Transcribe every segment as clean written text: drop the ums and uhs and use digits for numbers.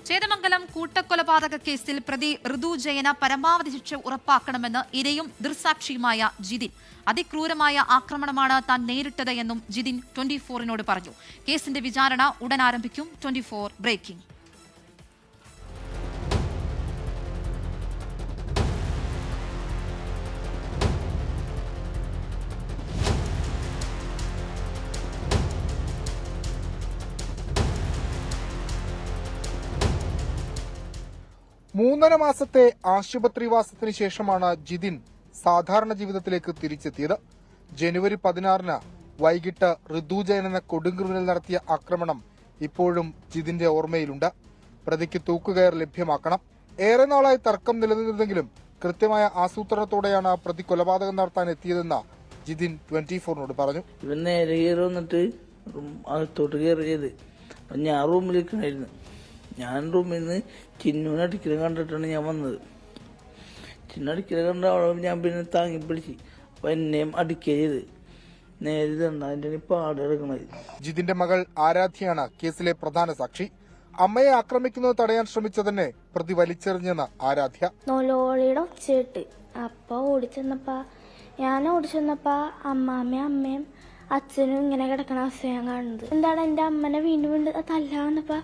ചേതമംഗലം കൂട്ടക്കൊലപാതക കേസിൽ പ്രതി ഋതു ജയന പരമാവധി ശിക്ഷ ഉറപ്പാക്കണമെന്ന് ഇരയും ദൃക്സാക്ഷിയുമായ ജിതിൻ. അതിക്രൂരമായ ആക്രമണമാണ് താൻ നേരിട്ടത് എന്നും ജിതിൻ 24-നോട് പറഞ്ഞു. കേസിന്റെ വിചാരണ ഉടൻ ആരംഭിക്കും. 24 ബ്രേക്കിംഗ്. മൂന്നര മാസത്തെ ആശുപത്രിവാസത്തിന് ശേഷമാണ് ജിതിൻ സാധാരണ ജീവിതത്തിലേക്ക് തിരിച്ചെത്തിയത്. ജനുവരി 16-ന് വൈകിട്ട് ഋതു ജയൻ എന്ന കൊടുങ്ക്രിമിനൽ നടത്തിയ ആക്രമണം ഇപ്പോഴും ജിതിന്റെ ഓർമ്മയിലുണ്ട്. പ്രതിക്ക് തൂക്കുകയർ ലഭ്യമാക്കണം. ഏറെ നാളായി തർക്കം നിലനിന്നിരുന്നെങ്കിലും കൃത്യമായ ആസൂത്രണത്തോടെയാണ് പ്രതി കൊലപാതകം നടത്താൻ എത്തിയതെന്ന് ജിതിൻ 24-നോട് പറഞ്ഞു. ഇവൻ നേരെ കയറി വന്നിട്ട് അകത്തോട്ട് കയറിയത്. ഞാൻ റൂമിലേക്കായിരുന്നു. ഞാൻ റൂമിൽ നിന്ന് ചിന്നുവിനെ അടിക്കലും കണ്ടിട്ടാണ് ഞാൻ വന്നത്. ചിന്നടിക്കൽ കണ്ട അവളെ ഞാൻ പിന്നെ താങ്ങി പിടിച്ച്. അപ്പൊ എന്നെയും അടിക്കുക ചെയ്ത്. നേരെ ഇതുണ്ട് അതിന്റെ പാട് എടുക്കണത്. ജിതിന്റെ മകൾ ആരാധ്യയാണ് കേസിലെ പ്രധാന സാക്ഷി. അമ്മയെ ആക്രമിക്കുന്നത് തടയാൻ ശ്രമിച്ചതന്നെ പ്രതി വലിച്ചെറിഞ്ഞെന്ന് ആരാധ്യ. നോലോളിയുടെ ഒച്ചയിട്ട് അപ്പൊ ഞാൻ ഓടിച്ചെന്നപ്പോ അമ്മയും അച്ഛനും ഇങ്ങനെ കിടക്കണ അവസ്ഥ ഞാൻ കാണുന്നത്. എന്താണ് എന്റെ അമ്മനെ വീണ്ടും തല്ലാന്നപ്പോ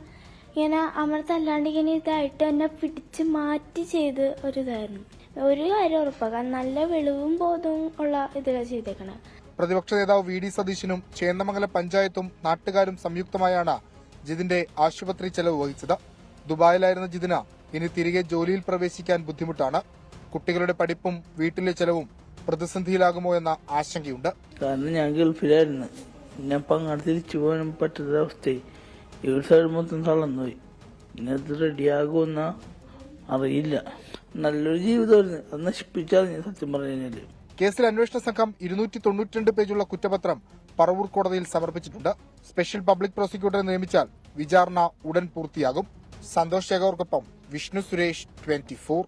ഇങ്ങനെ അമ്മ തല്ലാണ്ട് ഇങ്ങനെ ഇതായിട്ട് എന്നെ പിടിച്ച് മാറ്റി ചെയ്ത് ഒരിതായിരുന്നു. ഒരു കാര്യം ഉറപ്പാക്കാൻ നല്ല വെളിവും ബോധവും ഉള്ള ഇതിലാണ് ചെയ്തേക്കണേ. പ്രതിപക്ഷ നേതാവ് വി ഡി സതീശനും ചേന്ദമംഗലം പഞ്ചായത്തും നാട്ടുകാരും സംയുക്തമായാണ് ജിതിന്റെ ആശുപത്രി ചെലവ് വഹിച്ചത്. ദുബായിലായിരുന്ന ജിതിന് ഇനി തിരികെ ജോലിയിൽ പ്രവേശിക്കാൻ ബുദ്ധിമുട്ടാണ്. കുട്ടികളുടെ പഠിപ്പും വീട്ടിലെ ചെലവും പ്രതിസന്ധിയിലാകുമോ എന്ന ആശങ്കയുണ്ട്. കാരണം ഞാൻ ഗൾഫിലായിരുന്നു. ഞാൻ അങ്ങോട്ട് തിരിച്ചു പോകാൻ പറ്റാത്ത അവസ്ഥയായി. ഈ സൈഡ് മൊത്തം തളർന്നുപോയി. ഇന്നത് റെഡിയാകുമെന്ന അറിയില്ല. നല്ലൊരു ജീവിതമായിരുന്നു. അത് നശിപ്പിച്ചറിഞ്ഞു സത്യം പറഞ്ഞു കഴിഞ്ഞാല്. കേസിൽ അന്വേഷണ സംഘം 292 പേജുള്ള കുറ്റപത്രം പറവൂർ കോടതിയിൽ സമർപ്പിച്ചിട്ടുണ്ട്. സ്പെഷ്യൽ പബ്ലിക് പ്രോസിക്യൂട്ടറെ നിയമിച്ചാൽ വിചാരണ ഉടൻ പൂർത്തിയാകും. സന്തോഷ് ശേഖർക്കൊപ്പം വിഷ്ണു സുരേഷ്, 24.